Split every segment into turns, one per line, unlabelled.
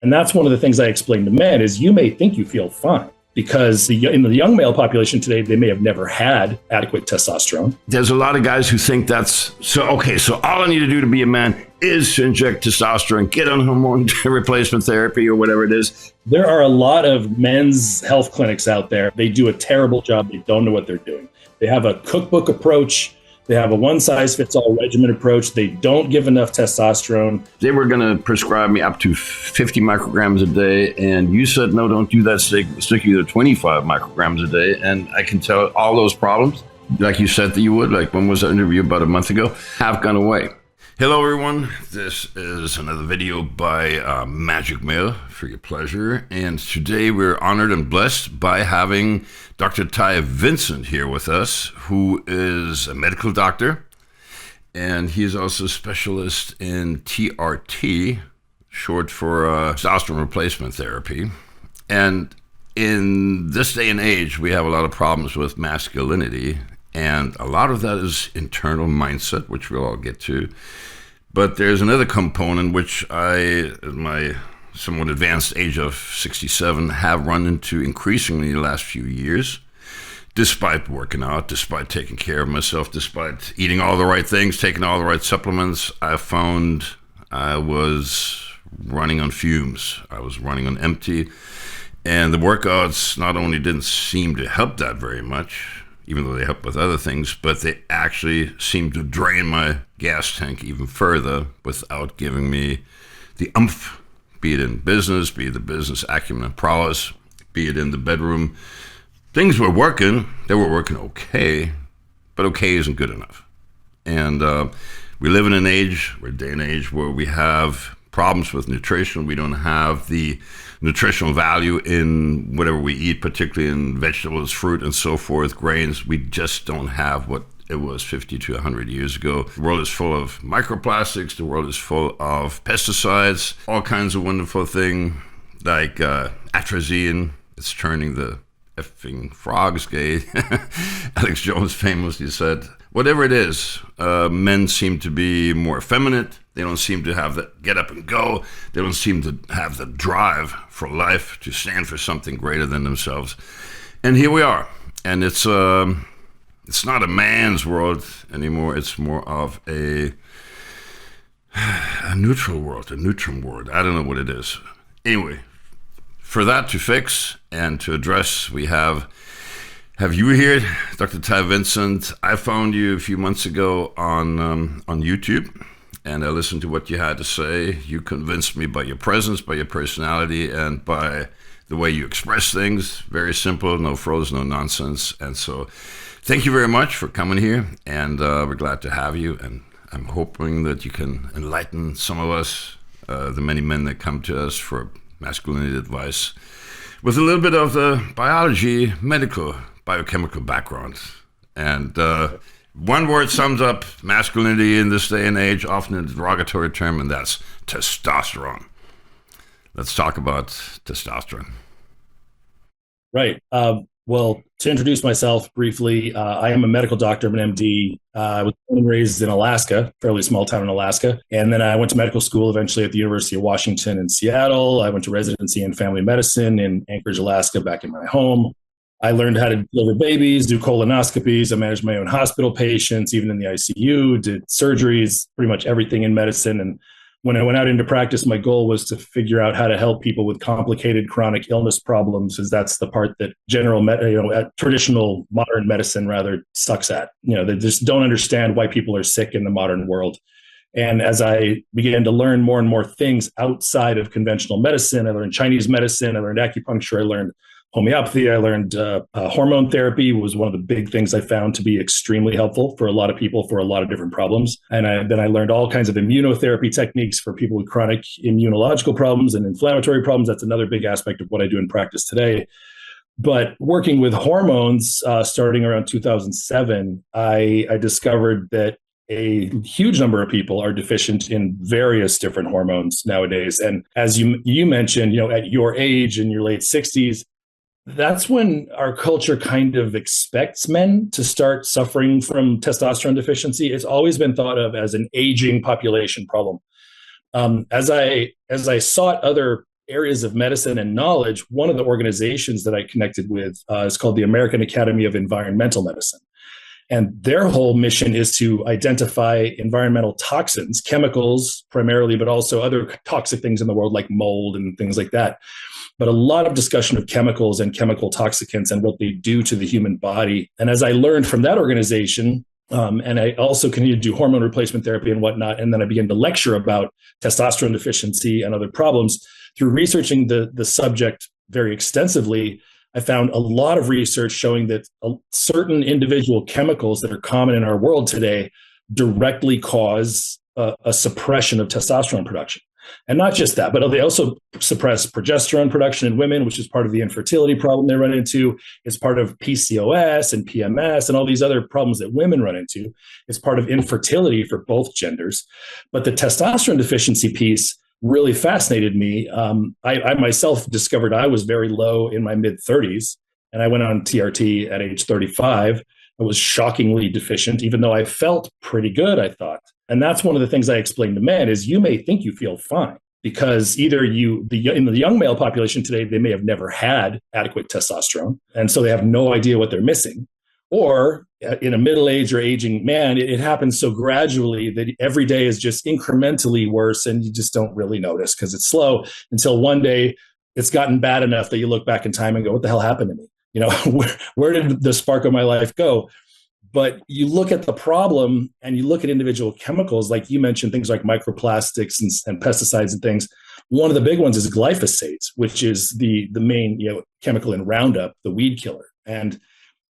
And that's one of the things I explain to men is you may think you feel fine because in the young male population today, they may have never had adequate testosterone.
There's a lot of guys who think that's so. Okay, so all I need to do to be a man is to inject testosterone, get on hormone replacement therapy or whatever it is.
There are a lot of men's health clinics out there. They do a terrible job. They don't know what they're doing. They have a cookbook approach. They have a one-size-fits-all regimen approach. They don't give enough testosterone.
They were going to prescribe me up to 50 micrograms a day, and you said, no, don't do that. Stick you to 25 micrograms a day, and I can tell all those problems, like you said that you would, like when was that interview about a month ago, have gone away. Hello, everyone. This is another video by Magic Mail for your pleasure. And today we're honored and blessed by having Dr. Ty Vincent here with us, who is a medical doctor. And he's also a specialist in TRT, short for testosterone replacement therapy. And in this day and age, we have a lot of problems with masculinity. And a lot of that is internal mindset, which we'll all get to. But there's another component which I, at my somewhat advanced age of 67, have run into increasingly the last few years, despite working out, despite taking care of myself, despite eating all the right things, taking all the right supplements. I found I was running on fumes. I was running on empty. And the workouts not only didn't seem to help that very much, even though they help with other things, but they actually seem to drain my gas tank even further without giving me the oomph, be it in business, be it the business acumen and prowess, be it in the bedroom. Things were working. They were working okay, but okay isn't good enough. And we live in an age, we're a day and age where we have problems with nutrition. We don't have the nutritional value in whatever we eat, particularly in vegetables, fruit, and so forth, grains. We just don't have what it was 50 to 100 years ago. The world is full of microplastics. The world is full of pesticides, all kinds of wonderful things like atrazine. It's turning the effing frogs gay. Alex Jones famously said, whatever it is, men seem to be more effeminate. They don't seem to have the get up and go. They don't seem to have the drive for life to stand for something greater than themselves. And here we are. And it's not a man's world anymore. It's more of a neutral world, a neutrum world. I don't know what it is. Anyway, for that to fix and to address, we have you here, Dr. Ty Vincent. I found you a few months ago on YouTube, and I listened to what you had to say. You convinced me by your presence, by your personality, and by the way you express things. Very simple, no frills, no nonsense. And so thank you very much for coming here, and we're glad to have you. And I'm hoping that you can enlighten some of us, the many men that come to us for masculinity advice, with a little bit of the biology, medical, biochemical background. And one word sums up masculinity in this day and age, often a derogatory term, and that's testosterone. Let's talk about testosterone.
Right. Well, to introduce myself briefly, I am a medical doctor. I'm an MD. I was born and raised in Alaska, fairly small town in Alaska. And then I went to medical school eventually at the University of Washington in Seattle. I went to residency in family medicine in Anchorage, Alaska, back in my home. I learned how to deliver babies, do colonoscopies. I managed my own hospital patients, even in the ICU, did surgeries, pretty much everything in medicine. And when I went out into practice, my goal was to figure out how to help people with complicated chronic illness problems, because that's the part that traditional modern medicine rather sucks at. They just don't understand why people are sick in the modern world. And as I began to learn more and more things outside of conventional medicine, I learned Chinese medicine, I learned acupuncture, I learned homeopathy, I learned hormone therapy was one of the big things I found to be extremely helpful for a lot of people for a lot of different problems. And then I learned all kinds of immunotherapy techniques for people with chronic immunological problems and inflammatory problems. That's another big aspect of what I do in practice today. But working with hormones, starting around 2007, I discovered that a huge number of people are deficient in various different hormones nowadays. And as you mentioned, at your age, in your late 60s, that's when our culture kind of expects men to start suffering from testosterone deficiency. It's always been thought of as an aging population problem. As I sought other areas of medicine and knowledge, one of the organizations that I connected with is called the American Academy of Environmental Medicine. And their whole mission is to identify environmental toxins, chemicals primarily, but also other toxic things in the world like mold and things like that. But a lot of discussion of chemicals and chemical toxicants and what they do to the human body. And as I learned from that organization, and I also continued to do hormone replacement therapy and whatnot, and then I began to lecture about testosterone deficiency and other problems. Through researching the subject very extensively, I found a lot of research showing that certain individual chemicals that are common in our world today directly cause a suppression of testosterone production. And not just that, but they also suppress progesterone production in women, which is part of the infertility problem they run into. It's part of PCOS and PMS and all these other problems that women run into. It's part of infertility for both genders. But the testosterone deficiency piece really fascinated me. I myself discovered I was very low in my mid-30s, and I went on TRT at age 35. I was shockingly deficient, even though I felt pretty good, I thought. And that's one of the things I explain to men is you may think you feel fine because either in the young male population today, they may have never had adequate testosterone, and so they have no idea what they're missing. Or in a middle-aged or aging man, it happens so gradually that every day is just incrementally worse, and you just don't really notice because it's slow until one day it's gotten bad enough that you look back in time and go, what the hell happened to me? You know, where did the spark of my life go? But you look at the problem and you look at individual chemicals, like you mentioned, things like microplastics and pesticides and things. One of the big ones is glyphosate, which is the main chemical in Roundup, the weed killer. And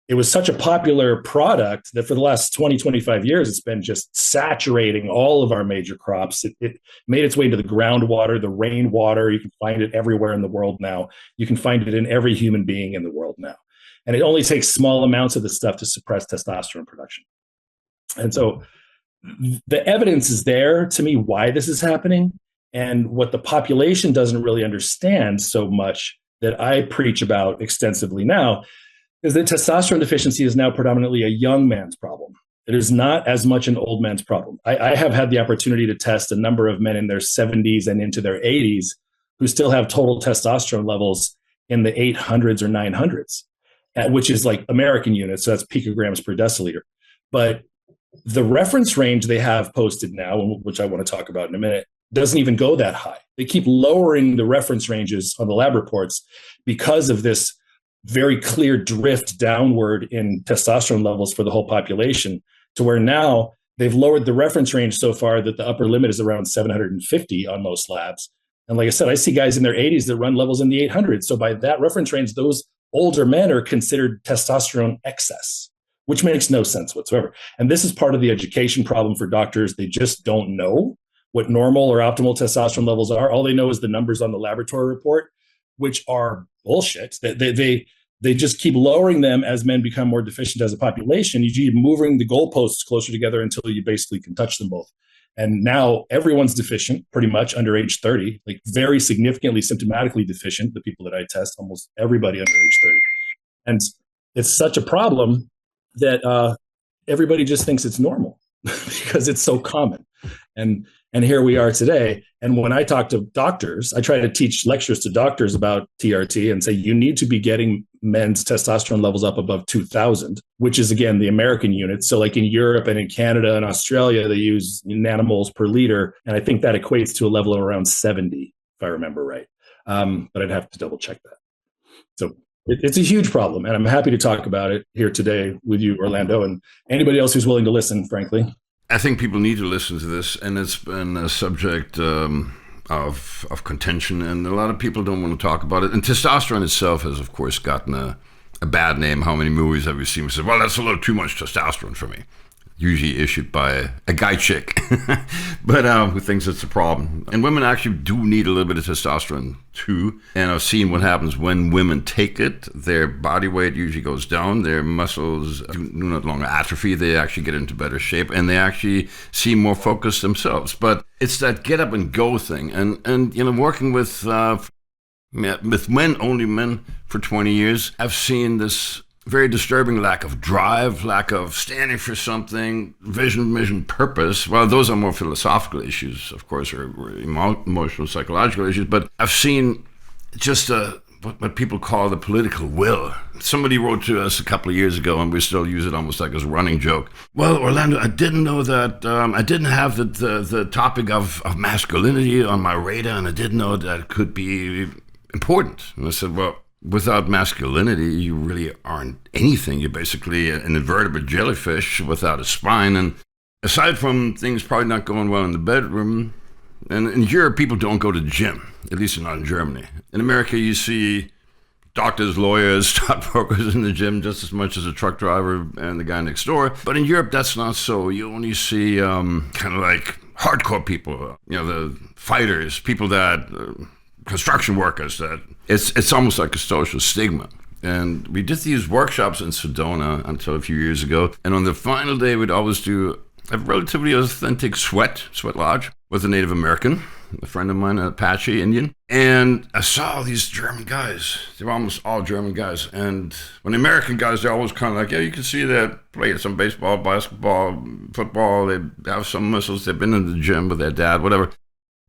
it was such a popular product that for the last 20, 25 years, it's been just saturating all of our major crops. It made its way into the groundwater, the rainwater. You can find it everywhere in the world now. You can find it in every human being in the world now. And it only takes small amounts of this stuff to suppress testosterone production. And so the evidence is there to me why this is happening. And what the population doesn't really understand so much that I preach about extensively now is that testosterone deficiency is now predominantly a young man's problem. It is not as much an old man's problem. I have had the opportunity to test a number of men in their 70s and into their 80s who still have total testosterone levels in the 800s or 900s, which is like American units, so that's picograms per deciliter. But the reference range they have posted now, which I want to talk about in a minute, doesn't even go that high. They keep lowering the reference ranges on the lab reports because of this very clear drift downward in testosterone levels for the whole population, to where now they've lowered the reference range so far that the upper limit is around 750 on most labs. And like I said, I see guys in their 80s that run levels in the 800s. So by that reference range, those older men are considered testosterone excess, which makes no sense whatsoever. And this is part of the education problem for doctors. They just don't know what normal or optimal testosterone levels are. All they know is the numbers on the laboratory report, which are bullshit. They just keep lowering them as men become more deficient as a population. You keep moving the goalposts closer together until you basically can touch them both. And now everyone's deficient pretty much under age 30, like very significantly symptomatically deficient. The people that I test, almost everybody under age 30. And it's such a problem that everybody just thinks it's normal because it's so common. And here we are today. And when I talk to doctors, I try to teach lectures to doctors about TRT and say, you need to be getting men's testosterone levels up above 2000, which is, again, the American unit. So like in Europe and in Canada and Australia, they use nanomoles per liter. And I think that equates to a level of around 70, if I remember right. But I'd have to double check that. So it's a huge problem. And I'm happy to talk about it here today with you, Orlando, and anybody else who's willing to listen, frankly.
I think people need to listen to this, and it's been a subject of contention, and a lot of people don't want to talk about it. And testosterone itself has, of course, gotten a bad name. How many movies have you seen? We said, well, that's a little too much testosterone for me. Usually issued by a guy chick, but who thinks it's a problem. And women actually do need a little bit of testosterone too. And I've seen what happens when women take it. Their body weight usually goes down. Their muscles do not longer atrophy. They actually get into better shape, and they actually seem more focused themselves. But it's that get up and go thing. And working with men, only men for 20 years, I've seen this very disturbing lack of drive, lack of standing for something, vision, mission, purpose. Well, those are more philosophical issues, of course, or emotional, psychological issues. But I've seen just what people call the political will. Somebody wrote to us a couple of years ago, and we still use it almost like as a running joke. Well, Orlando, I didn't know that, I didn't have the topic of masculinity on my radar, and I didn't know that it could be important. And I said, well, without masculinity, you really aren't anything. You're basically an invertebrate jellyfish without a spine. And aside from things probably not going well in the bedroom, and in Europe, people don't go to the gym, at least not in Germany. In America, you see doctors, lawyers, stockbrokers in the gym just as much as a truck driver and the guy next door. But in Europe, that's not so. You only see kind of like hardcore people, the fighters, people that, construction workers, that it's almost like a social stigma. And we did these workshops in Sedona until a few years ago. And on the final day, we'd always do a relatively authentic sweat lodge with a Native American, a friend of mine, an Apache Indian. And I saw these German guys. They were almost all German guys. And when the American guys, they're always kind of like, yeah, you can see that play some baseball, basketball, football. They have some muscles. They've been in the gym with their dad, whatever.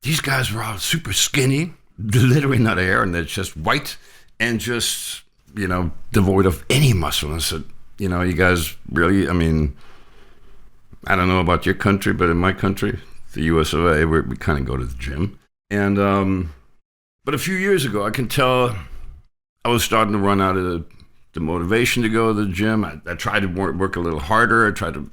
These guys were all super skinny, literally not a hair, and they're just white and just, devoid of any muscle. And I said, you guys really, I don't know about your country, but in my country, the US of A, we kind of go to the gym. And, but a few years ago, I can tell I was starting to run out of the motivation to go to the gym. I tried to work a little harder. I tried to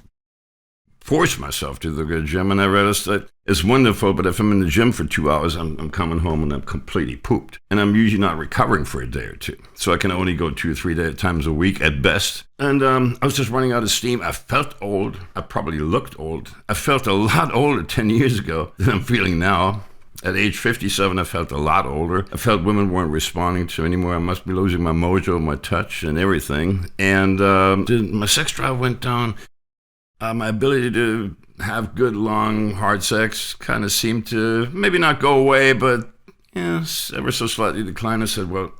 force myself to go to the gym, and I realized that it's wonderful, but if I'm in the gym for 2 hours, I'm coming home and I'm completely pooped. And I'm usually not recovering for a day or two. So I can only go 2 or 3 times a week at best. And I was just running out of steam. I felt old. I probably looked old. I felt a lot older 10 years ago than I'm feeling now. At age 57, I felt a lot older. I felt women weren't responding to me anymore. I must be losing my mojo, my touch, and everything. And my sex drive went down. My ability to have good, long, hard sex kind of seemed to maybe not go away, but ever so slightly decline. I said, well,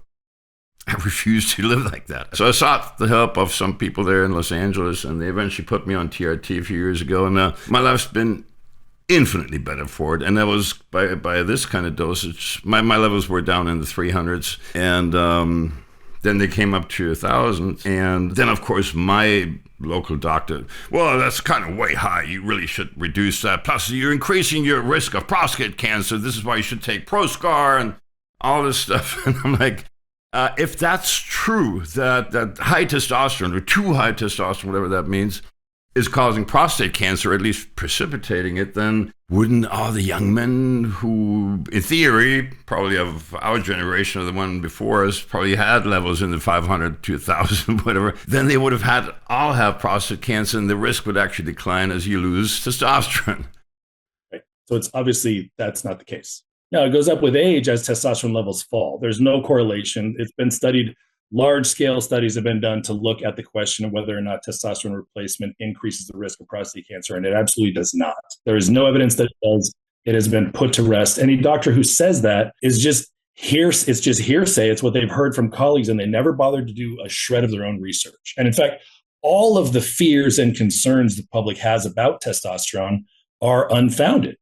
I refuse to live like that. So I sought the help of some people there in Los Angeles, and they eventually put me on TRT a few years ago. And my life's been infinitely better for it. And that was by this kind of dosage. My levels were down in the 300s. And then they came up to 1,000. And then, of course, my local doctor, well, that's kind of way high. You really should reduce that. Plus, you're increasing your risk of prostate cancer. This is why you should take Proscar and all this stuff. And I'm like, if that's true, that high testosterone or too high testosterone, whatever that means, is causing prostate cancer, or at least precipitating it, then wouldn't all the young men who, in theory, probably of our generation or the one before us, probably had levels in the 500 to 1,000, whatever, then they would have all have prostate cancer, and the risk would actually decline as you lose testosterone.
Right. So it's obviously that's not the case. Now, it goes up with age as testosterone levels fall. There's no correlation. It's been studied. Large-scale studies have been done to look at the question of whether or not testosterone replacement increases the risk of prostate cancer, and it absolutely does not. There is no evidence that it does. It has been put to rest. Any doctor who says that is just it's just hearsay. It's what they've heard from colleagues, and they never bothered to do a shred of their own research. And in fact, all of the fears and concerns the public has about testosterone are unfounded.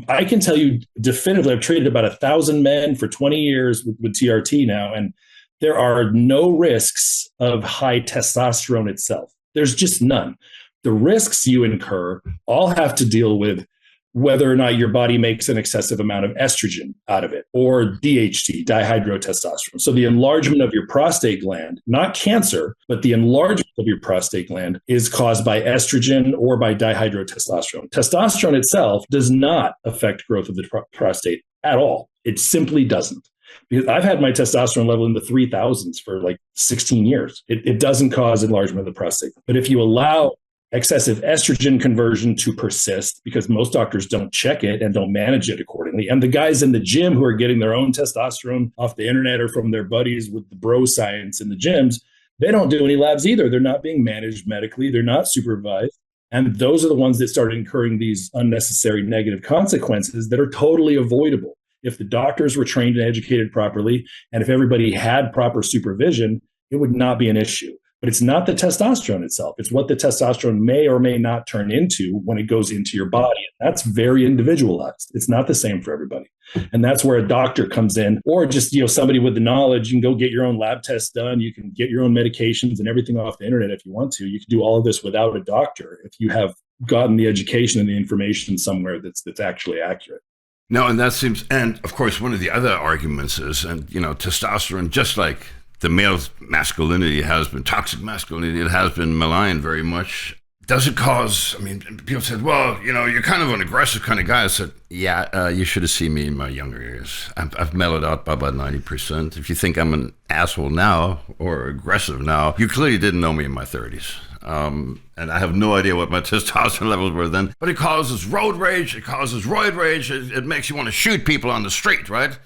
I can tell you definitively, I've treated about 1,000 men for 20 years with TRT now, and there are no risks of high testosterone itself. There's just none. The risks you incur all have to deal with whether or not your body makes an excessive amount of estrogen out of it, or DHT, dihydrotestosterone. So the enlargement of your prostate gland, not cancer, but the enlargement of your prostate gland is caused by estrogen or by dihydrotestosterone. Testosterone itself does not affect growth of the prostate at all. It simply doesn't. Because I've had my testosterone level in the 3,000s for like 16 years. It doesn't cause enlargement of the prostate. But if you allow excessive estrogen conversion to persist, because most doctors don't check it and don't manage it accordingly, and the guys in the gym who are getting their own testosterone off the internet or from their buddies with the bro science in the gyms, they don't do any labs either. They're not being managed medically. They're not supervised. And those are the ones that start incurring these unnecessary negative consequences that are totally avoidable. If the doctors were trained and educated properly, and if everybody had proper supervision, it would not be an issue. But it's not the testosterone itself. It's what the testosterone may or may not turn into when it goes into your body. That's very individualized. It's not the same for everybody. And that's where a doctor comes in, or just, somebody with the knowledge. You can go get your own lab tests done. You can get your own medications and everything off the internet if you want to. You can do all of this without a doctor if you have gotten the education and the information somewhere that's actually accurate.
No, and that seems, and of course, one of the other arguments is, and testosterone, just like the male masculinity has been, toxic masculinity, it has been maligned very much. Does it cause, people said, well, you're kind of an aggressive kind of guy. I said, yeah, you should have seen me in my younger years. I've mellowed out by about 90%. If you think I'm an asshole now or aggressive now, you clearly didn't know me in my 30s. And I have no idea what my testosterone levels were then. But it causes road rage. It causes roid rage. It makes you want to shoot people on the street, right?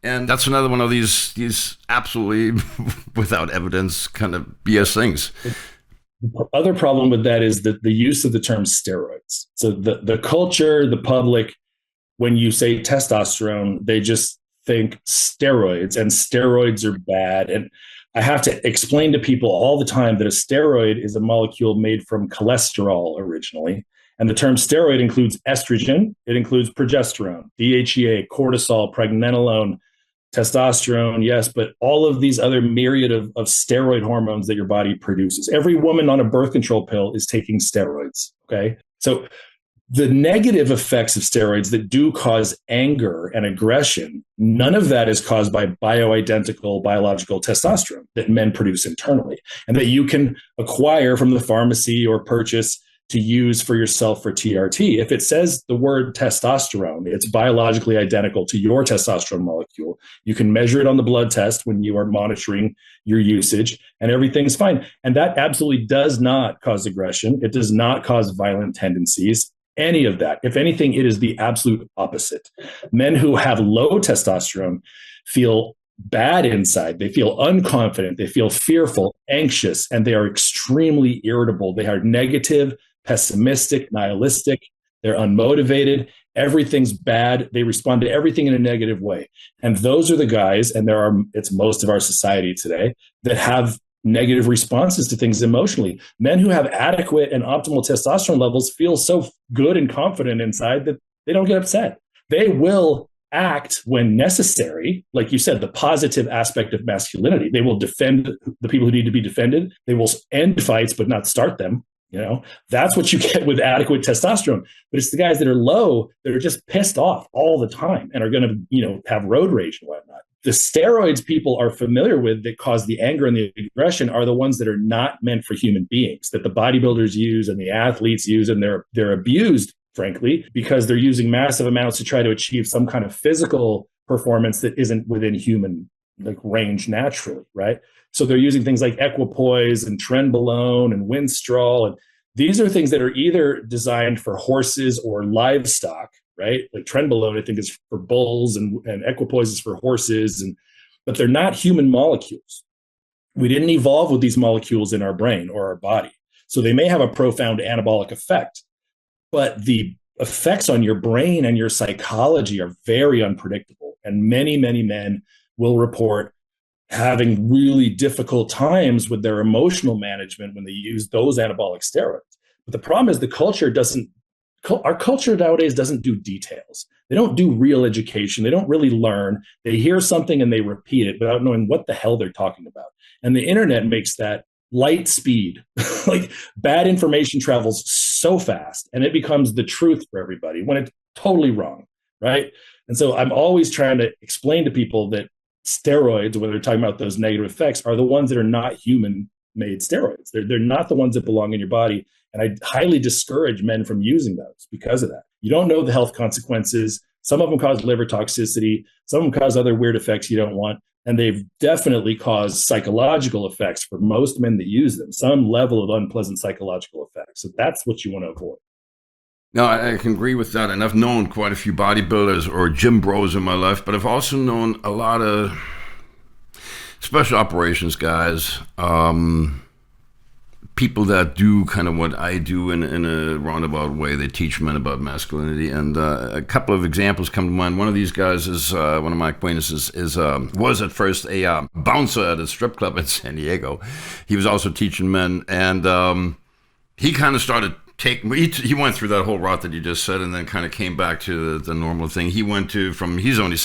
And that's another one of these absolutely without evidence kind of BS things.
The other problem with that is the use of the term steroids. So the culture, the public, when you say testosterone, they just think steroids, and steroids are bad. And I have to explain to people all the time that a steroid is a molecule made from cholesterol originally. And the term steroid includes estrogen, it includes progesterone, DHEA, cortisol, pregnenolone, testosterone, yes, but all of these other myriad of steroid hormones that your body produces. Every woman on a birth control pill is taking steroids, okay? So the negative effects of steroids that do cause anger and aggression, none of that is caused by bioidentical biological testosterone that men produce internally and that you can acquire from the pharmacy or purchase to use for yourself for TRT. If it says the word testosterone, it's biologically identical to your testosterone molecule. You can measure it on the blood test when you are monitoring your usage, and everything's fine. And that absolutely does not cause aggression. It does not cause violent tendencies, any of that. If anything, it is the absolute opposite. Men who have low testosterone feel bad inside. They feel unconfident. They feel fearful, anxious, and they are extremely irritable. They are negative, pessimistic, nihilistic. They're unmotivated. Everything's bad. They respond to everything in a negative way. And those are the guys, and it's most of our society today, that have negative responses to things emotionally. Men who have adequate and optimal testosterone levels feel so good and confident inside that they don't get upset. They will act when necessary. Like you said, the positive aspect of masculinity. They will defend the people who need to be defended. They will end fights, but not start them. That's what you get with adequate testosterone. But it's the guys that are low that are just pissed off all the time and are going to, have road rage and whatnot. The steroids people are familiar with that cause the anger and the aggression are the ones that are not meant for human beings, that the bodybuilders use and the athletes use, and they're abused, frankly, because they're using massive amounts to try to achieve some kind of physical performance that isn't within human range naturally, right? So they're using things like equipoise and trenbolone and winstrol. And these are things that are either designed for horses or livestock, right? Like trenbolone, I think, is for bulls and equipoise is for horses, but they're not human molecules. We didn't evolve with these molecules in our brain or our body. So they may have a profound anabolic effect, but the effects on your brain and your psychology are very unpredictable. And many, many men will report having really difficult times with their emotional management when they use those anabolic steroids. But the problem is our culture nowadays doesn't do details. They don't do real education. They don't really learn. They hear something and they repeat it without knowing what the hell they're talking about. And the internet makes that light speed. Like, bad information travels so fast and it becomes the truth for everybody when it's totally wrong, right? And so I'm always trying to explain to people that steroids, when they're talking about those negative effects, are the ones that are not human-made steroids. They're not the ones that belong in your body. And I highly discourage men from using those because of that. You don't know the health consequences. Some of them cause liver toxicity. Some of them cause other weird effects you don't want. And they've definitely caused psychological effects for most men that use them, some level of unpleasant psychological effects. So that's what you want to avoid.
No, I can agree with that. And I've known quite a few bodybuilders or gym bros in my life, but I've also known a lot of special operations guys, people that do kind of what I do in a roundabout way. They teach men about masculinity, and a couple of examples come to mind. One of these guys is one of my acquaintances was at first a bouncer at a strip club in San Diego. He was also teaching men, and he kind of started he went through that whole route that you just said, and then kind of came back to the normal thing. He went to he's only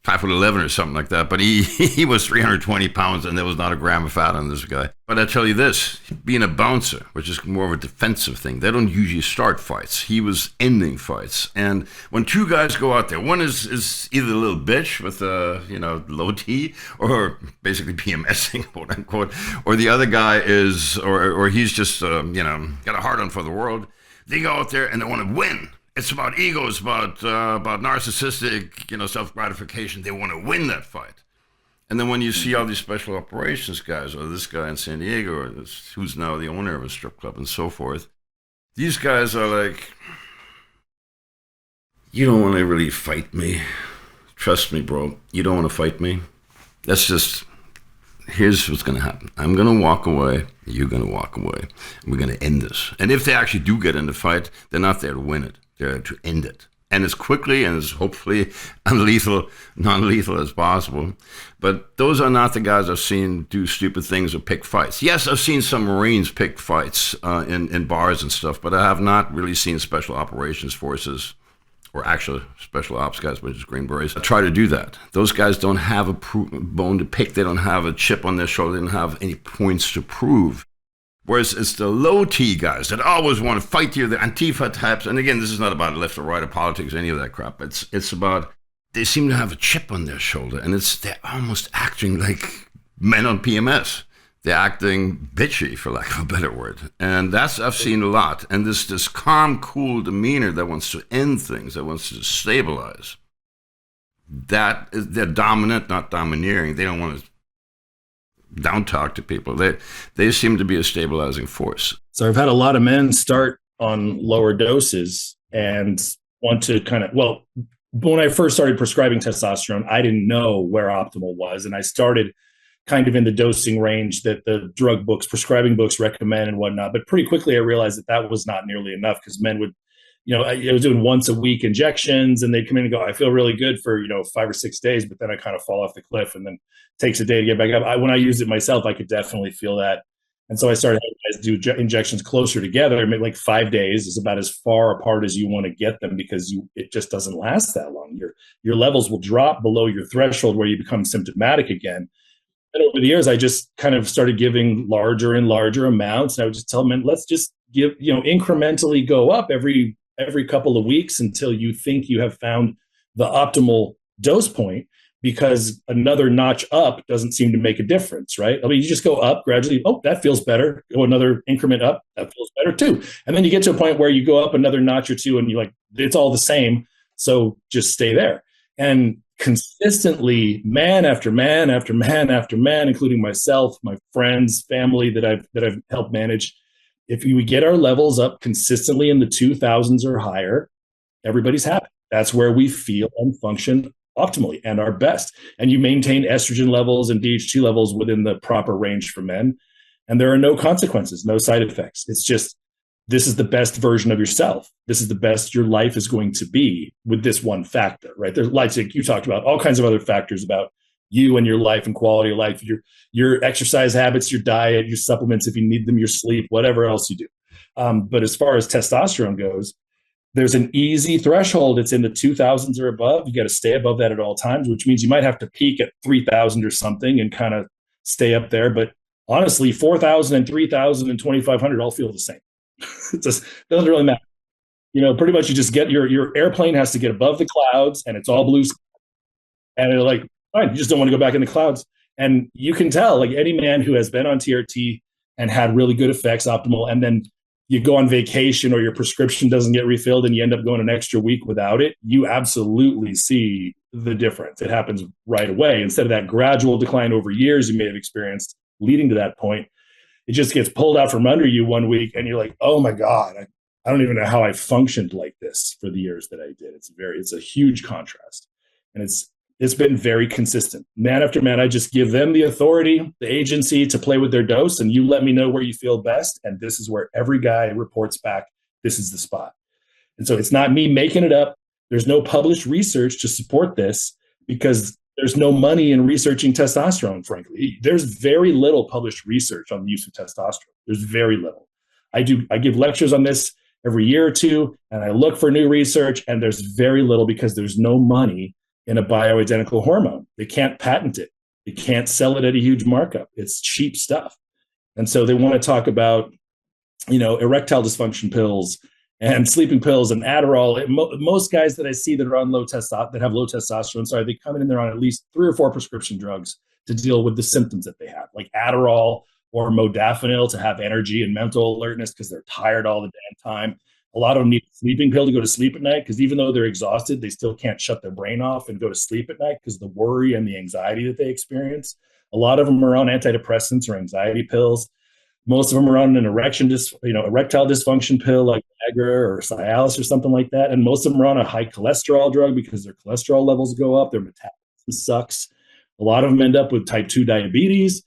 5'11" or something like that, but he was 320 pounds, and there was not a gram of fat on this guy. But I tell you this, being a bouncer, which is more of a defensive thing, they don't usually start fights. He was ending fights. And when two guys go out there, one is either a little bitch with low T, or basically PMSing, quote unquote, or the other guy is, or he's just got a heart on for the world. They go out there and they want to win. It's about ego. It's about narcissistic, self-gratification. They want to win that fight. And then when you see all these special operations guys, or this guy in San Diego, or who's now the owner of a strip club and so forth, these guys are like, you don't want to really fight me. Trust me, bro. You don't want to fight me. Here's what's going to happen. I'm going to walk away. You're going to walk away. And we're going to end this. And if they actually do get in the fight, they're not there to win it. They're to end it. And as quickly and as hopefully non-lethal as possible. But those are not the guys I've seen do stupid things or pick fights. Yes, I've seen some Marines pick fights in bars and stuff, but I have not really seen special operations forces, or actually special ops guys, which is Green Berets, try to do that. Those guys don't have a bone to pick. They don't have a chip on their shoulder. They don't have any points to prove. Whereas it's the low T guys that always want to fight you, the Antifa types. And again, this is not about left or right or politics or any of that crap. It's about, they seem to have a chip on their shoulder, and they're almost acting like men on PMS. They're acting bitchy, for lack of a better word. And I've seen a lot. And this calm, cool demeanor that wants to end things, that wants to stabilize. They're dominant, not domineering. They don't want to down talk to people. They seem to be a stabilizing force.
So I've had a lot of men start on lower doses and want to when I first started prescribing testosterone, I didn't know where optimal was. And I started kind of in the dosing range that the drug books, prescribing books recommend and whatnot. But pretty quickly I realized that was not nearly enough, because men would, I was doing once a week injections, and they'd come in and go, I feel really good for, 5 or 6 days, but then I kind of fall off the cliff, and then it takes a day to get back up. When I used it myself, I could definitely feel that. And so I started having guys do injections closer together. Maybe like 5 days is about as far apart as you want to get them, because it just doesn't last that long. Your levels will drop below your threshold where you become symptomatic again. And over the years, I just kind of started giving larger and larger amounts. And I would just tell them, let's just give, incrementally go up every couple of weeks until you think you have found the optimal dose point, because another notch up doesn't seem to make a difference, right? I mean, you just go up gradually. Oh, that feels better. Go another increment up. That feels better too. And then you get to a point where you go up another notch or two and you're like, it's all the same. So just stay there. And consistently, man after man after man after man, including myself, my friends, family that I've helped manage, if we get our levels up consistently in the 2000s or higher, everybody's happy. That's where we feel and function optimally and our best. And you maintain estrogen levels and DHT levels within the proper range for men. And there are no consequences, no side effects. It's just, this is the best version of yourself. This is the best your life is going to be with this one factor, right? There's, like you talked about, all kinds of other factors about you and your life and quality of life, your exercise habits, your diet, your supplements, if you need them, your sleep, whatever else you do. But as far as testosterone goes, there's an easy threshold. It's in the 2000s or above. You got to stay above that at all times, which means you might have to peak at 3000 or something and kind of stay up there. But honestly, 4000 and 3000 and 2500 all feel the same. It just doesn't really matter. Pretty much you just get your airplane has to get above the clouds, and it's all blue sky. And they're like, fine, you just don't want to go back in the clouds. And you can tell, like, any man who has been on TRT and had really good effects, optimal, and then you go on vacation or your prescription doesn't get refilled and you end up going an extra week without it, you absolutely see the difference. It happens right away. Instead of that gradual decline over years you may have experienced leading to that point, it just gets pulled out from under you one week and you're like, oh my God, I don't even know how I functioned like this for the years that I did. It's a huge contrast. And it's It's been very consistent. Man after man, I just give them the authority, the agency to play with their dose, and you let me know where you feel best. And this is where every guy reports back, this is the spot. And so it's not me making it up. There's no published research to support this because there's no money in researching testosterone, frankly. There's very little published research on the use of testosterone. There's very little. I give lectures on this every year or two, and I look for new research, and there's very little because there's no money in a bioidentical hormone. They can't patent it. They can't sell it at a huge markup. It's cheap stuff. And so they want to talk about, erectile dysfunction pills and sleeping pills and Adderall. Most guys that I see that are on that have low testosterone, they come in and they're on at least 3 or 4 prescription drugs to deal with the symptoms that they have, like Adderall or modafinil to have energy and mental alertness because they're tired all the damn time. A lot of them need a sleeping pill to go to sleep at night because even though they're exhausted, they still can't shut their brain off and go to sleep at night because the worry and the anxiety that they experience. A lot of them are on antidepressants or anxiety pills. Most of them are on an erectile dysfunction pill like Viagra or Cialis or something like that. And most of them are on a high cholesterol drug because their cholesterol levels go up, their metabolism sucks. A lot of them end up with type 2 diabetes.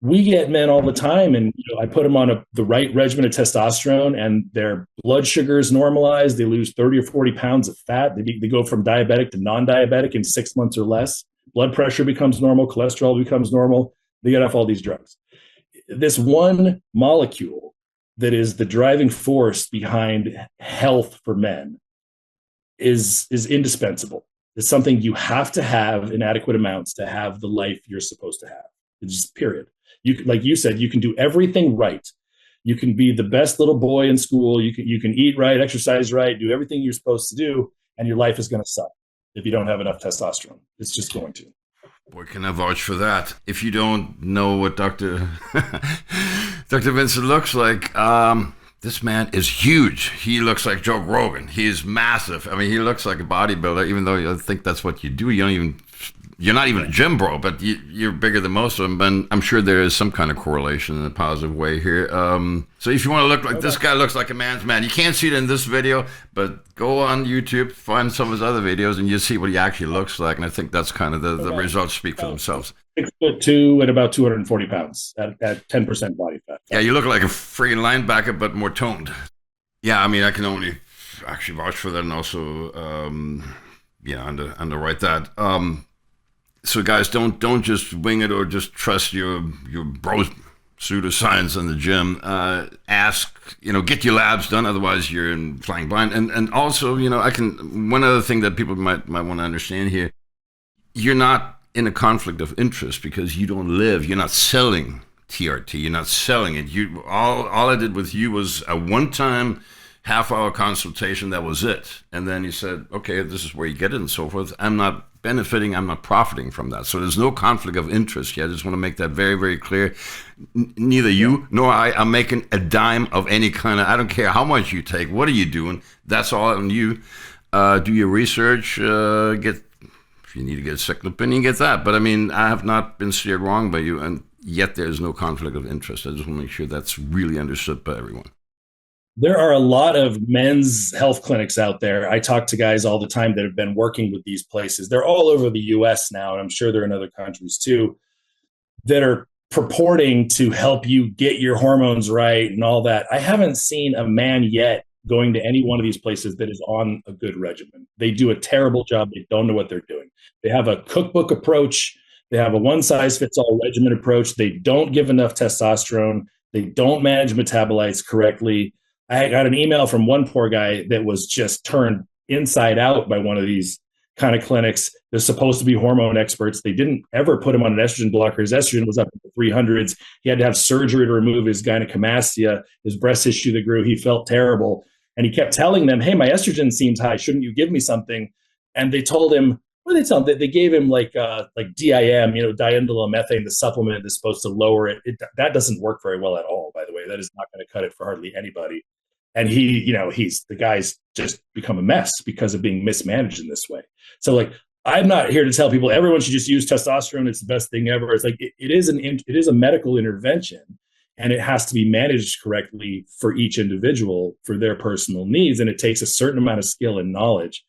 We get men all the time, and I put them on the right regimen of testosterone, and their blood sugar is normalized. They lose 30 or 40 pounds of fat. They go from diabetic to non-diabetic in 6 months or less. Blood pressure becomes normal. Cholesterol becomes normal. They get off all these drugs. This one molecule that is the driving force behind health for men is indispensable. It's something you have to have in adequate amounts to have the life you're supposed to have. It's just period. Like you said, you can do everything right. You can be the best little boy in school. You can eat right, exercise right, do everything you're supposed to do, and your life is going to suck if you don't have enough testosterone. It's just going to.
Boy, can I vouch for that. If you don't know what Dr. Vincent looks like, this man is huge. He looks like Joe Rogan. He's massive. I mean, he looks like a bodybuilder, even though I think that's what you do. You're not even a gym bro, but you're bigger than most of them. And I'm sure there is some kind of correlation in a positive way here. So if you want to look like this guy looks like a man's man, you can't see it in this video, but go on YouTube, find some of his other videos, and you see what he actually looks like. And I think that's kind of the results speak for themselves.
6'2" and about 240 pounds at 10% body fat.
Yeah, you look like a freaking linebacker, but more toned. Yeah, I mean, I can only actually vouch for that, and also, underwrite that. So guys, don't just wing it or just trust your bro pseudoscience in the gym. Ask, get your labs done. Otherwise, you're flying blind. And also, one other thing that people might want to understand here, you're not in a conflict of interest because you don't live. You're not selling TRT. You're not selling it. All I did with you was a one-time half-hour consultation. That was it. And then you said, okay, this is where you get it and so forth. I'm not benefiting, I'm not profiting from that. So there's no conflict of interest here. I just want to make that very, very clear. Neither you nor I are making a dime of any kind of, I don't care how much you take, what are you doing? That's all on you. Do your research, if you need to get a second opinion, get that. But I mean, I have not been steered wrong by you, and yet there's no conflict of interest. I just want to make sure that's really understood by everyone.
There are a lot of men's health clinics out there. I talk to guys all the time that have been working with these places. They're all over the US now, and I'm sure they're in other countries too, that are purporting to help you get your hormones right and all that. I haven't seen a man yet going to any one of these places that is on a good regimen. They do a terrible job. They don't know what they're doing. They have a cookbook approach. They have a one-size-fits-all regimen approach. They don't give enough testosterone. They don't manage metabolites correctly. I got an email from one poor guy that was just turned inside out by one of these kind of clinics. They're supposed to be hormone experts. They didn't ever put him on an estrogen blocker. His estrogen was up in the 300s. He had to have surgery to remove his gynecomastia, his breast tissue that grew. He felt terrible. And he kept telling them, hey, my estrogen seems high. Shouldn't you give me something? And they told him, what did they tell him? They gave him like DIM, diindolylmethane, the supplement that's supposed to lower it. That doesn't work very well at all, by the way. That is not going to cut it for hardly anybody. And the guy's just become a mess because of being mismanaged in this way. So I'm not here to tell people everyone should just use testosterone. It's the best thing ever. It's like, it is a medical intervention, and it has to be managed correctly for each individual for their personal needs. And it takes a certain amount of skill and knowledge.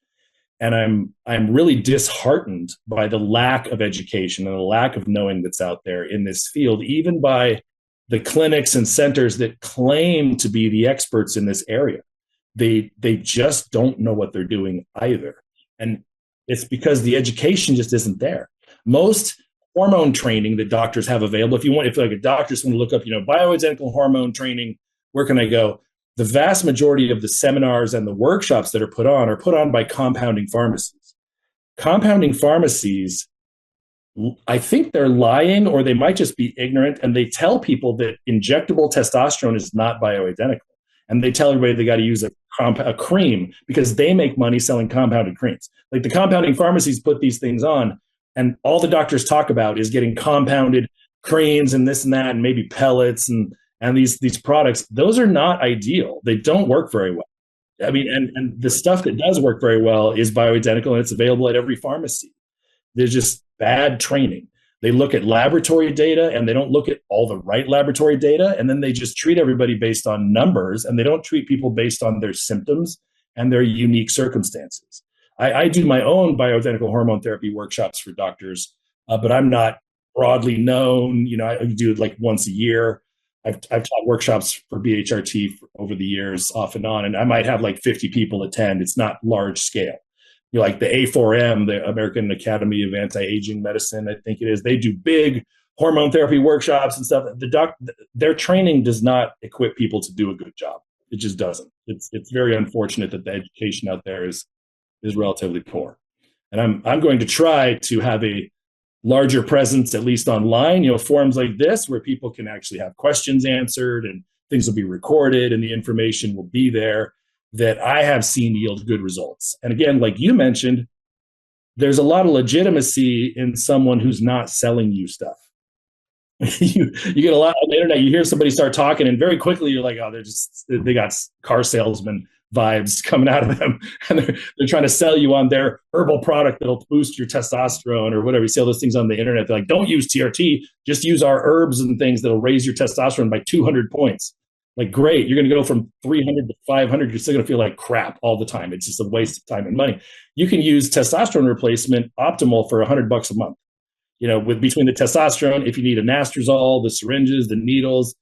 And I'm really disheartened by the lack of education and the lack of knowing that's out there in this field, even by the clinics and centers that claim to be the experts in this area. They just don't know what they're doing either. And it's because the education just isn't there. Most hormone training that doctors have available, if like a doctor's want to look up, bioidentical hormone training, where can I go? The vast majority of the seminars and the workshops that are put on by compounding pharmacies. Compounding pharmacies, I think they're lying, or they might just be ignorant, and they tell people that injectable testosterone is not bioidentical. And they tell everybody they got to use a cream because they make money selling compounded creams. Like the compounding pharmacies put these things on, and all the doctors talk about is getting compounded creams and this and that, and maybe pellets and these products. Those are not ideal. They don't work very well. I mean, and the stuff that does work very well is bioidentical, and it's available at every pharmacy. There's just bad training. They look at laboratory data and they don't look at all the right laboratory data. And then they just treat everybody based on numbers, and they don't treat people based on their symptoms and their unique circumstances. I do my own bioidentical hormone therapy workshops for doctors, but I'm not broadly known. I do it like once a year. I've taught workshops for BHRT over the years off and on, and I might have like 50 people attend. It's not large scale. Like the A4M, the American Academy of Anti-Aging Medicine, I think it is, they do big hormone therapy workshops and stuff. Their training does not equip people to do a good job. It just doesn't. It's very unfortunate that the education out there is relatively poor. And I'm going to try to have a larger presence, at least online, forums like this where people can actually have questions answered, and things will be recorded and the information will be there, that I have seen yield good results. And again, like you mentioned, there's a lot of legitimacy in someone who's not selling you stuff. you get a lot on the internet, you hear somebody start talking, and very quickly you're like, oh, they got car salesman vibes coming out of them. And they're trying to sell you on their herbal product that'll boost your testosterone or whatever. You see all those things on the internet. They're like, don't use TRT, just use our herbs and things that'll raise your testosterone by 200 points. Like, great, you're going to go from 300 to 500. You're still going to feel like crap all the time. It's just a waste of time and money. You can use testosterone replacement optimal for $100 a month. With between the testosterone, if you need anastrozole, the syringes, the needles,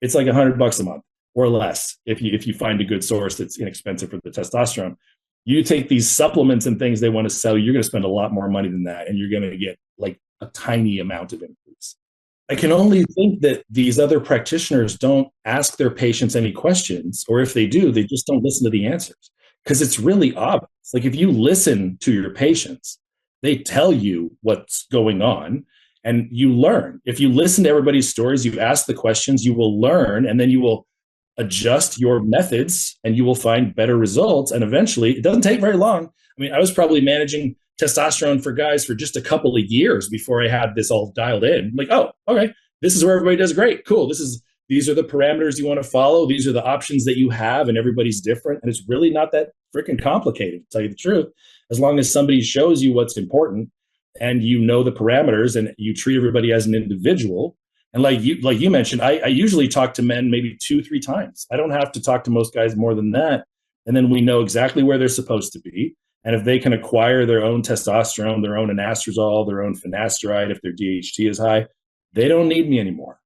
it's like $100 a month or less. If you find a good source that's inexpensive for the testosterone, you take these supplements and things they want to sell, you're going to spend a lot more money than that, and you're going to get like a tiny amount of increase. I can only think that these other practitioners don't ask their patients any questions, or if they do, they just don't listen to the answers, because it's really obvious. Like, if you listen to your patients, they tell you what's going on and you learn. If you listen to everybody's stories, you ask the questions, you will learn, and then you will adjust your methods and you will find better results. And eventually, it doesn't take very long. I mean, I was probably managing testosterone for guys for just a couple of years before I had this all dialed in. Like, oh, okay, this is where everybody does great. Cool. These are the parameters you want to follow. These are the options that you have, and everybody's different. And it's really not that freaking complicated, to tell you the truth. As long as somebody shows you what's important and you know the parameters and you treat everybody as an individual. And like you mentioned, I usually talk to men maybe 2-3 times. I don't have to talk to most guys more than that. And then we know exactly where they're supposed to be. And if they can acquire their own testosterone, their own anastrozole, their own finasteride, if their DHT is high, they don't need me anymore.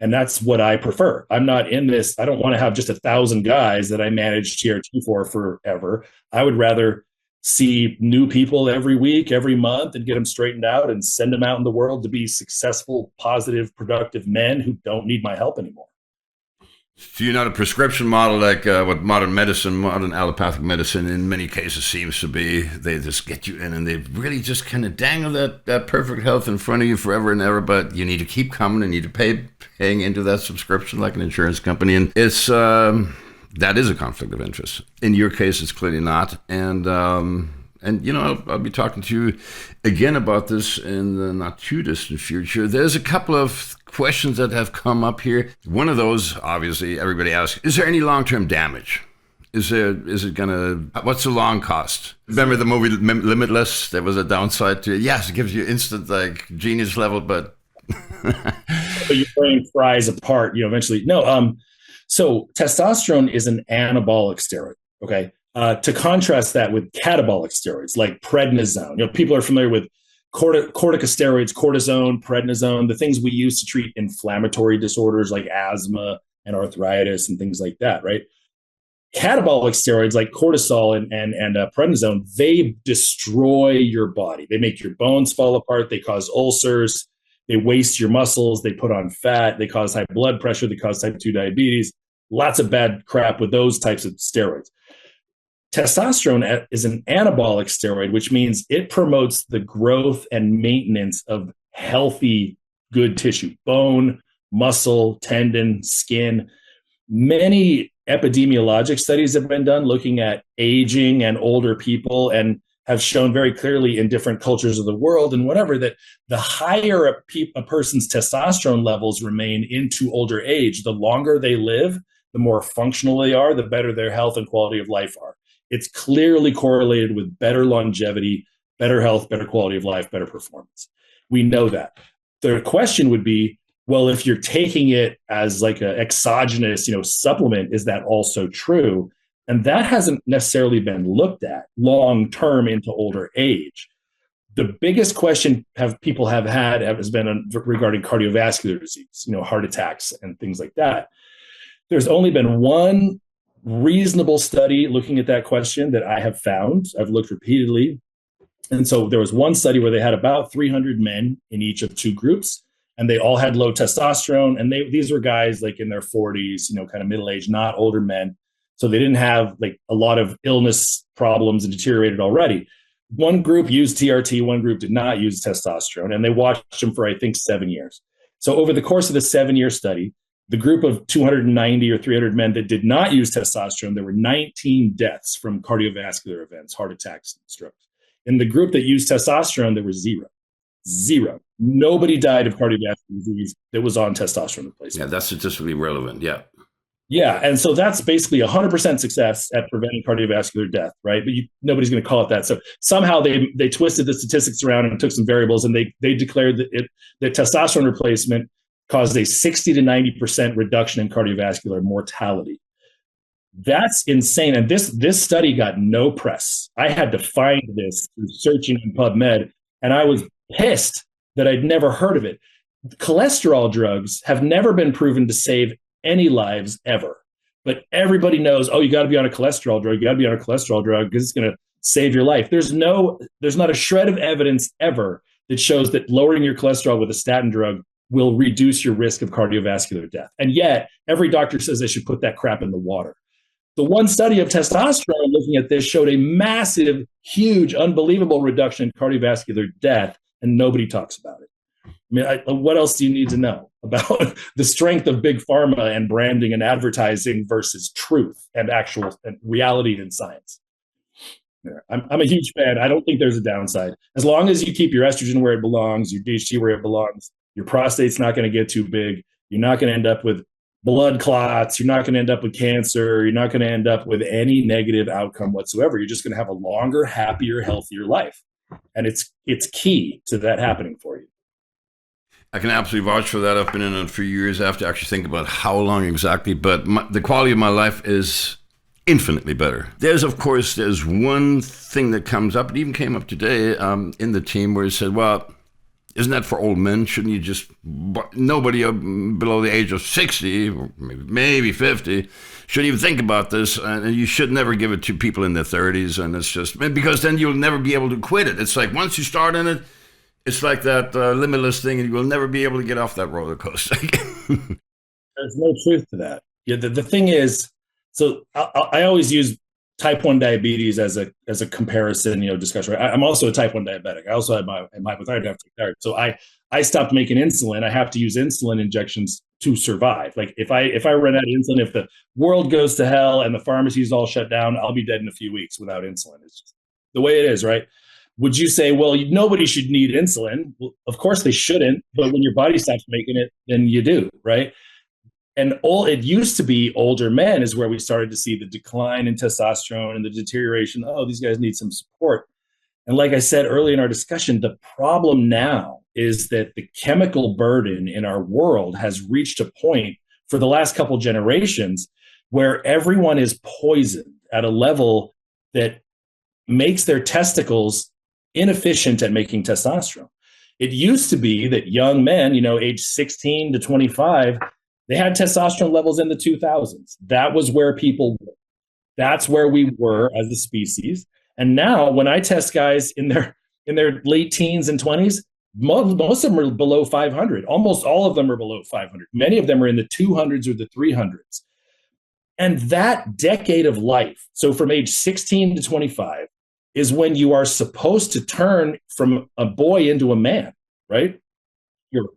And that's what I prefer. I'm not in this. I don't want to have just 1,000 guys that I manage TRT for forever. I would rather see new people every week, every month, and get them straightened out and send them out in the world to be successful, positive, productive men who don't need my help anymore.
So you're not a prescription model like what modern allopathic medicine in many cases seems to be. They just get you in and they really just kind of dangle that perfect health in front of you forever and ever, but you need to keep coming and you need to paying into that subscription like an insurance company. And it's that is a conflict of interest. In your case, it's clearly not. And I'll be talking to you again about this in the not too distant future. There's a couple of questions that have come up here. One of those, obviously, everybody asks, is there any long-term damage? What's the long cost? Remember the movie Limitless? There was a downside to it. Yes, it gives you instant genius level, but
your brain fries apart, eventually. No, so testosterone is an anabolic steroid. Okay. To contrast that with catabolic steroids like prednisone. People are familiar with corticosteroids, cortisone, prednisone, the things we use to treat inflammatory disorders like asthma and arthritis and things like that, right? Catabolic steroids like cortisol and prednisone, they destroy your body. They make your bones fall apart. They cause ulcers. They waste your muscles. They put on fat. They cause high blood pressure. They cause type 2 diabetes. Lots of bad crap with those types of steroids. Testosterone is an anabolic steroid, which means it promotes the growth and maintenance of healthy, good tissue, bone, muscle, tendon, skin. Many epidemiologic studies have been done looking at aging and older people and have shown very clearly in different cultures of the world and whatever that the higher a person's testosterone levels remain into older age, the longer they live, the more functional they are, the better their health and quality of life are. It's clearly correlated with better longevity, better health, better quality of life, better performance. We know that. The question would be, well, if you're taking it as like an exogenous, supplement, is that also true? And that hasn't necessarily been looked at long-term into older age. The biggest question people have had has been regarding cardiovascular disease, heart attacks and things like that. There's only been one reasonable study looking at that question that I have found. I've looked repeatedly. And so there was one study where they had about 300 men in each of two groups, and they all had low testosterone. And these were guys like in their 40s, kind of middle-aged, not older men. So they didn't have like a lot of illness problems and deteriorated already. One group used TRT, one group did not use testosterone, and they watched them for, I think, 7 years. So over the course of the 7-year study, the group of 290 or 300 men that did not use testosterone, there were 19 deaths from cardiovascular events, heart attacks, and strokes. In the group that used testosterone, there were zero. Zero. Nobody died of cardiovascular disease that was on testosterone replacement.
Yeah, that's statistically relevant. Yeah.
Yeah, and so that's basically 100% success at preventing cardiovascular death, right? But nobody's going to call it that. So somehow they twisted the statistics around and took some variables, and they declared that testosterone replacement caused a 60 to 90% reduction in cardiovascular mortality. That's insane. And this study got no press. I had to find this through searching in PubMed, and I was pissed that I'd never heard of it. Cholesterol drugs have never been proven to save any lives ever. But everybody knows, you got to be on a cholesterol drug. You got to be on a cholesterol drug because it's going to save your life. There's not a shred of evidence ever that shows that lowering your cholesterol with a statin drug will reduce your risk of cardiovascular death. And yet, every doctor says they should put that crap in the water. The one study of testosterone looking at this showed a massive, huge, unbelievable reduction in cardiovascular death, and nobody talks about it. I mean, what else do you need to know about the strength of big pharma and branding and advertising versus truth and actual and reality and science? Yeah, I'm a huge fan. I don't think there's a downside. As long as you keep your estrogen where it belongs, your DHT where it belongs, your prostate's not going to get too big. You're not going to end up with blood clots. You're not going to end up with cancer. You're not going to end up with any negative outcome whatsoever. You're just going to have a longer, happier, healthier life. And it's key to that happening for you.
I can absolutely vouch for that. I've been in it for years. I have to actually think about how long exactly, but the quality of my life is infinitely better. There's one thing that comes up. It even came up today in the team where it said, well, isn't that for old men? Shouldn't you just, nobody below the age of 60, or maybe 50, should even think about this, and you should never give it to people in their 30s, and it's just, because then you'll never be able to quit it. It's like once you start in it, it's like that limitless thing, and you will never be able to get off that roller coaster.
There's no truth to that. Yeah, the thing is, so I always use type 1 diabetes as a comparison, discussion. I'm also a type 1 diabetic. I also have my hypothyroid. So I stopped making insulin. I have to use insulin injections to survive. Like if I run out of insulin, if the world goes to hell and the pharmacies all shut down, I'll be dead in a few weeks without insulin. It's just the way it is, right? Would you say, well, nobody should need insulin? Well, of course they shouldn't, but when your body stops making it, then you do, right? And it used to be older men is where we started to see the decline in testosterone and the deterioration. Oh, these guys need some support. And like I said early in our discussion, the problem now is that the chemical burden in our world has reached a point for the last couple generations where everyone is poisoned at a level that makes their testicles inefficient at making testosterone. It used to be that young men, age 16 to 25, they had testosterone levels in the 2000s. That was where people were. That's where we were as a species. And now when I test guys in their late teens and 20s, most of them are below 500. Almost all of them are below 500. Many of them are in the 200s or the 300s. And that decade of life, so from age 16 to 25, is when you are supposed to turn from a boy into a man, right? Your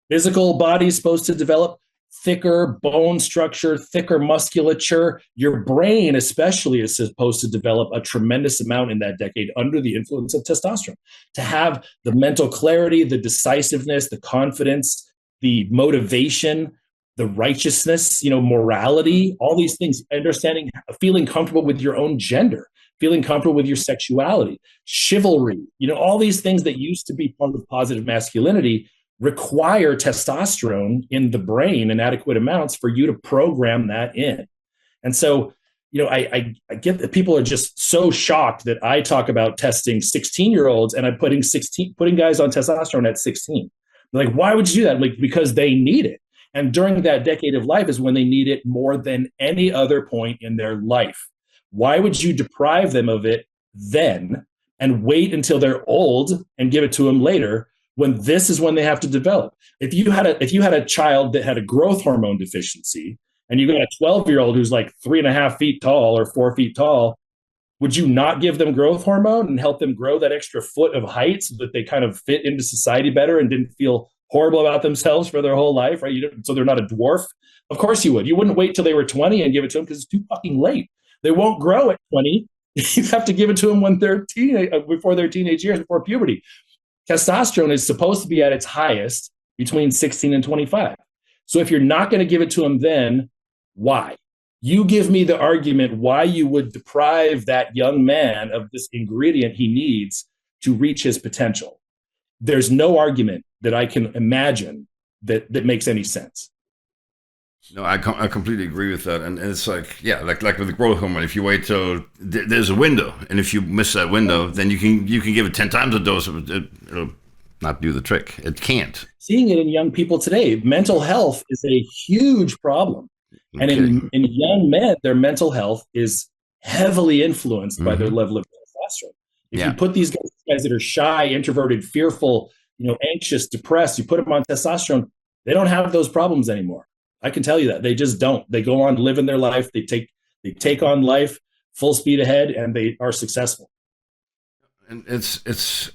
physical body is supposed to develop thicker bone structure, thicker musculature. Your brain especially is supposed to develop a tremendous amount in that decade under the influence of testosterone, to have the mental clarity, the decisiveness, the confidence, the motivation, the righteousness, morality, all these things, understanding, feeling comfortable with your own gender, feeling comfortable with your sexuality, chivalry, all these things that used to be part of positive masculinity require testosterone in the brain in adequate amounts for you to program that in. And so, I get that people are just so shocked that I talk about testing 16-year-olds and I'm putting guys on testosterone at 16. They're like, why would you do that? Like, because they need it. And during that decade of life is when they need it more than any other point in their life. Why would you deprive them of it then and wait until they're old and give it to them later, when this is when they have to develop? If you had a child that had a growth hormone deficiency and you got a 12-year-old who's like 3.5 feet tall or 4 feet tall, would you not give them growth hormone and help them grow that extra foot of height so that they kind of fit into society better and didn't feel horrible about themselves for their whole life, right? So they're not a dwarf. Of course you would. You wouldn't wait till they were 20 and give it to them because it's too fucking late. They won't grow at 20. You have to give it to them when they're before their teenage years, before puberty. Testosterone is supposed to be at its highest between 16 and 25. So if you're not going to give it to them then, why? You give me the argument why you would deprive that young man of this ingredient he needs to reach his potential. There's no argument that I can imagine that makes any sense.
No, I completely agree with that. And it's like, yeah, like with the growth hormone, if you wait till there's a window, and if you miss that window, then you can give it 10 times a dose of it. It'll not do the trick. It can't.
Seeing it in young people today, mental health is a huge problem. Okay. And in young men, their mental health is heavily influenced by their level of testosterone. If you put these guys that are shy, introverted, fearful, anxious, depressed, you put them on testosterone, they don't have those problems anymore. I can tell you that. They just don't. They go on living their life. They take on life full speed ahead, and they are successful.
And it's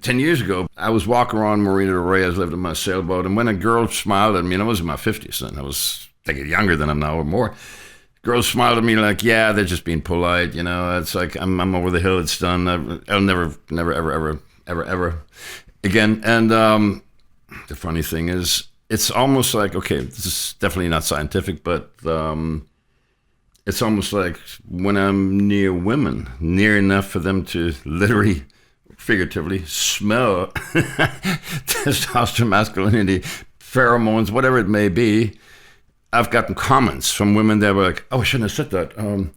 10 years ago, I was walking around Marina del Rey. I was living in my sailboat, and when a girl smiled at me, and I was in my 50s then, I was thinking younger than I'm now or more. Girls smiled at me like, yeah, they're just being polite. It's like, I'm over the hill. It's done. I'll never, ever again. And the funny thing is, it's almost like, okay, this is definitely not scientific, but it's almost like when I'm near women, near enough for them to literally, figuratively smell testosterone, masculinity, pheromones, whatever it may be. I've gotten comments from women that were like, oh, I shouldn't have said that.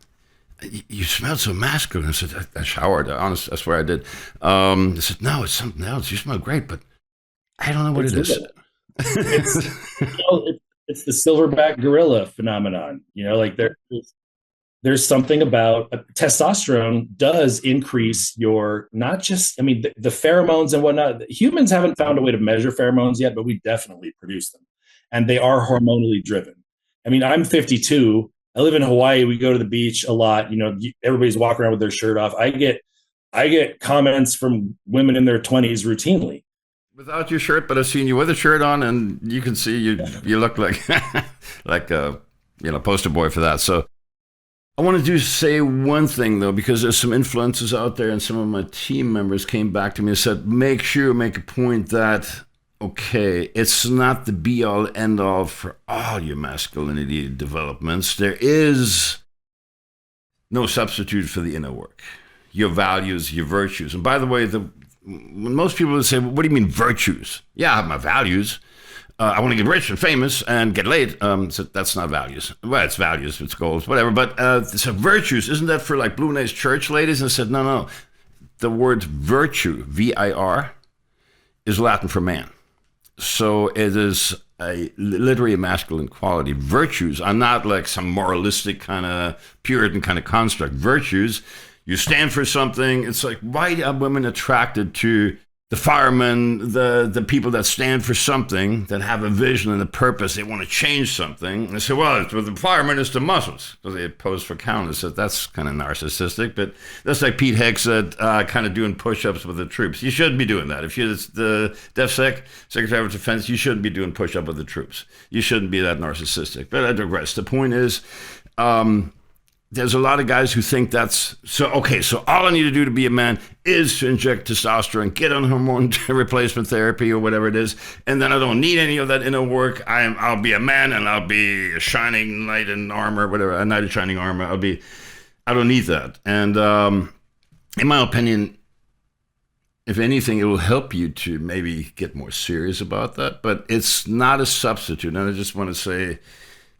You smelled so masculine. I said, I showered. I swear I did. I said, no, it's something else. You smell great, but I don't know what it is.
It's the silverback gorilla phenomenon. Like there's something about testosterone does increase your, not just, the pheromones and whatnot. Humans haven't found a way to measure pheromones yet, but we definitely produce them, and they are hormonally driven. I'm 52. I live in Hawaii. We go to the beach a lot. Everybody's walking around with their shirt off. I get comments from women in their 20s routinely.
Without your shirt, but I've seen you with a shirt on, and you can see you look like like a poster boy for that. So I wanted to say one thing though, because there's some influencers out there, and some of my team members came back to me and said, make a point that, okay, it's not the be all end all for all your masculinity developments. There is no substitute for the inner work, your values, your virtues. And by the way, when most people would say, well, what do you mean virtues? Yeah, I have my values. I want to get rich and famous and get laid. So that's not values. Well, it's values, it's goals, whatever. But so virtues, isn't that for like Blue Nays church ladies? And I said, no. The word virtue, V-I-R, is Latin for man. So it is literally a masculine quality. Virtues are not like some moralistic kind of Puritan kind of construct. Virtues, you stand for something. It's like, why are women attracted to the firemen, the people that stand for something, that have a vision and a purpose? They want to change something. And they say, well, the firemen is the muscles. So they pose for counters. So that's kind of narcissistic. But that's like Pete Hicks said, kind of doing push-ups with the troops. You shouldn't be doing that. If you're the DefSec, Secretary of Defense, you shouldn't be doing push-up with the troops. You shouldn't be that narcissistic. But I digress. The point is, there's a lot of guys who think that's so. Okay, so all I need to do to be a man is to inject testosterone, get on hormone replacement therapy or whatever it is, and then I don't need any of that inner work. I'll be a man, and I'll be a shining knight in armor, whatever, a knight in shining armor. I don't need that. And in my opinion, if anything, it will help you to maybe get more serious about that. But it's not a substitute. And I just want to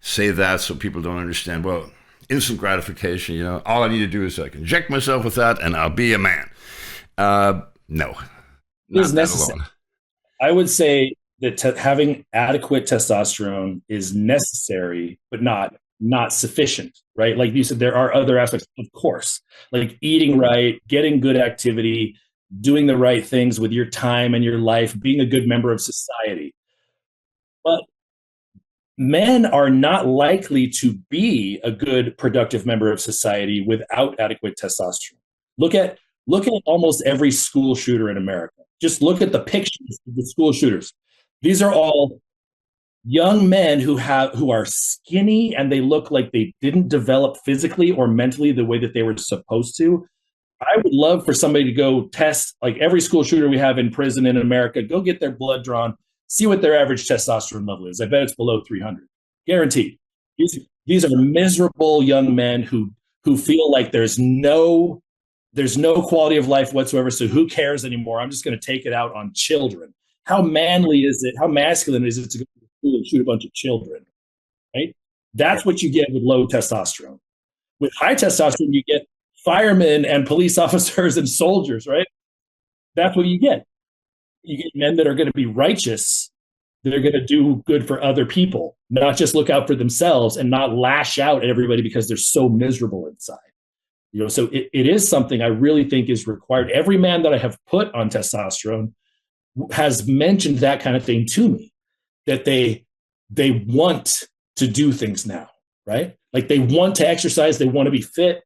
say that so people don't understand. Well, instant gratification, all I need to do is I can inject myself with that and I'll be a man. No,
it is necessary. I would say that having adequate testosterone is necessary, but not sufficient, right? Like you said, there are other aspects, of course, like eating right, getting good activity, doing the right things with your time and your life, being a good member of society. But men are not likely to be a good, productive member of society without adequate testosterone. Look at almost every school shooter in America. Just look at the pictures of the school shooters. These are all young men who are skinny and they look like they didn't develop physically or mentally the way that they were supposed to. I would love for somebody to go test, like every school shooter we have in prison in America, go get their blood drawn, see what their average testosterone level is. I bet it's below 300. Guaranteed. These are miserable young men who feel like there's no quality of life whatsoever. So who cares anymore? I'm just going to take it out on children. How manly is it? How masculine is it to go to school and shoot a bunch of children? Right? That's what you get with low testosterone. With high testosterone, you get firemen and police officers and soldiers, right? That's what you get. You get men that are going to be righteous. They're going to do good for other people, not just look out for themselves and not lash out at everybody because they're so miserable inside. So it is something I really think is required. Every man that I have put on testosterone has mentioned that kind of thing to me, that they want to do things now, right? Like they want to exercise, they want to be fit,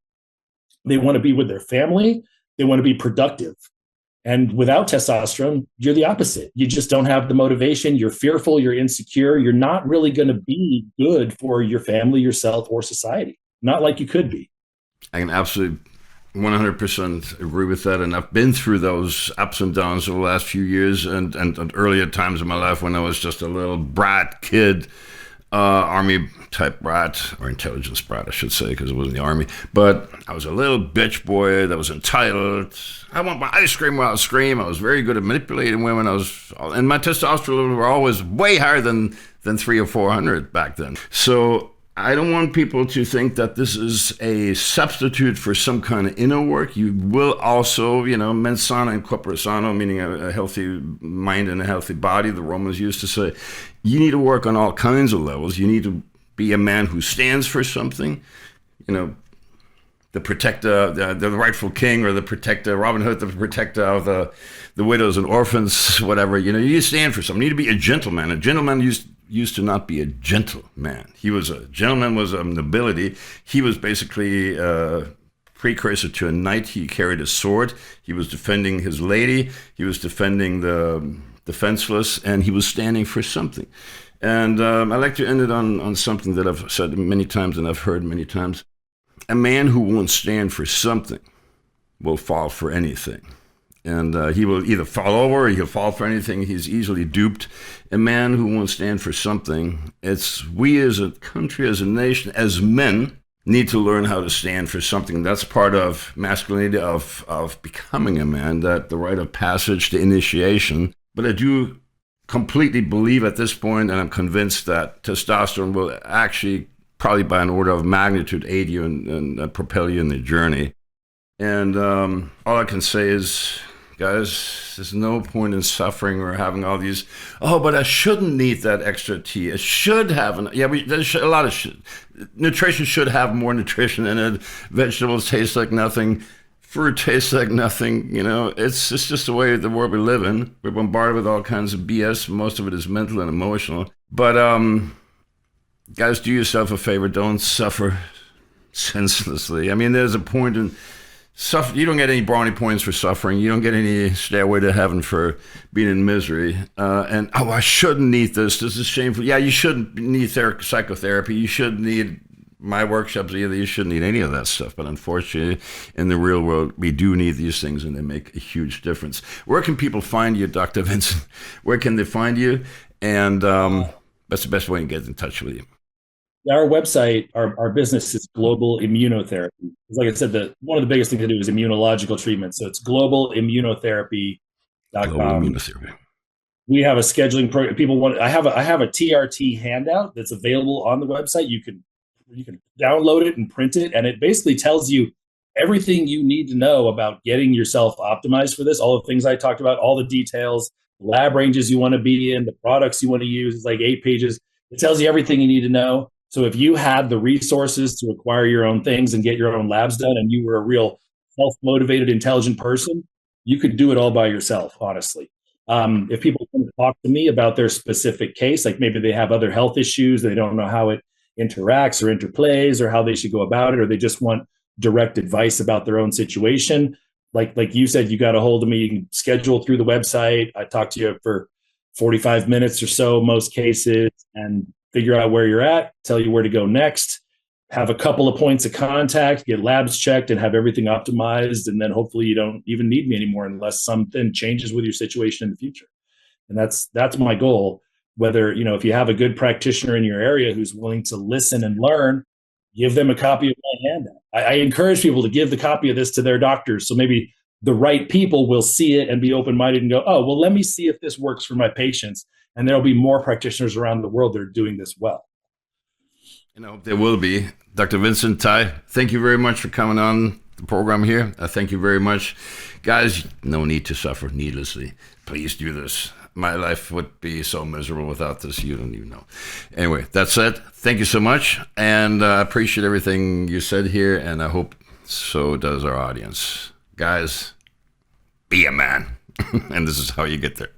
they want to be with their family, they want to be productive. And without testosterone, you're the opposite. You just don't have the motivation. You're fearful. You're insecure. You're not really going to be good for your family, yourself, or society. Not like you could be.
I can absolutely 100% agree with that. And I've been through those ups and downs over the last few years and earlier times in my life when I was just a little brat kid, army type brat, or intelligence brat, I should say, because it wasn't the army. But I was a little bitch boy that was entitled. I want my ice cream while I scream. I was very good at manipulating women. And my testosterone levels were always way higher than 300 or 400 back then. So I don't want people to think that this is a substitute for some kind of inner work. You will also, mens sana and corpore sano, meaning a healthy mind and a healthy body. The Romans used to say, you need to work on all kinds of levels. You need to be a man who stands for something, the protector, the rightful king, or the protector, Robin Hood, the protector of the widows and orphans, whatever. You stand for something. You need to be a gentleman. A gentleman used to not be a gentleman. A gentleman was a nobility. He was basically a precursor to a knight. He carried a sword. He was defending his lady. He was defending the defenseless, and he was standing for something. And I like to end it on something that I've said many times and I've heard many times. A man who won't stand for something will fall for anything. And he will either fall over or he'll fall for anything. He's easily duped. A man who won't stand for something, we as a country, as a nation, as men, need to learn how to stand for something. That's part of masculinity, of becoming a man, that the rite of passage, the initiation. But I do completely believe at this point, and I'm convinced that testosterone will actually probably by an order of magnitude aid you and propel you in the journey. And all I can say is, guys, there's no point in suffering or having all these, oh, but I shouldn't need that extra tea. It should have, there's a lot of nutrition should have more nutrition in it. Vegetables taste like nothing. Fruit tastes like nothing. It's just the way the world we live in. We're bombarded with all kinds of BS. Most of it is mental and emotional. But guys, do yourself a favor. Don't suffer senselessly. I mean, there's a point in suffer. You don't get any brownie points for suffering. You don't get any stairway to heaven for being in misery. And I shouldn't need this. This is shameful. Yeah, you shouldn't need psychotherapy. You shouldn't need my workshops either. You shouldn't need any of that stuff. But unfortunately, in the real world, we do need these things, and they make a huge difference. Where can people find you, Dr. Vincent? Where can they find you? And that's the best way to get in touch with you.
Our website, our business is global immunotherapy. Like I said, one of the biggest things to do is immunological treatment. So it's globalimmunotherapy.com.
Global immunotherapy.
We have a scheduling program. I have a TRT handout that's available on the website. You can download it and print it, and it basically tells you everything you need to know about getting yourself optimized for this. All the things I talked about, all the details, lab ranges you want to be in, the products you want to use. It's like 8 pages. It tells you everything you need to know. So if you had the resources to acquire your own things and get your own labs done, and you were a real self-motivated, intelligent person, you could do it all by yourself, honestly. If people want to talk to me about their specific case, like maybe they have other health issues, they don't know how it interacts or interplays or how they should go about it, or they just want direct advice about their own situation. Like you said, you got a hold of me, you can schedule through the website. I talk to you for 45 minutes or so, most cases, and figure out where you're at, tell you where to go next, have a couple of points of contact, get labs checked, and have everything optimized. And then hopefully you don't even need me anymore unless something changes with your situation in the future. And that's my goal. Whether, if you have a good practitioner in your area who's willing to listen and learn, give them a copy of my handout. I encourage people to give the copy of this to their doctors. So maybe the right people will see it and be open-minded and go, oh, well, let me see if this works for my patients. And there'll be more practitioners around the world that are doing this well.
There will be. Dr. Vincent, Ty, thank you very much for coming on the program here. Thank you very much. Guys, no need to suffer needlessly. Please do this. My life would be so miserable without this. You don't even know. Anyway, that said, thank you so much. And I appreciate everything you said here. And I hope so does our audience. Guys, be a man. And this is how you get there.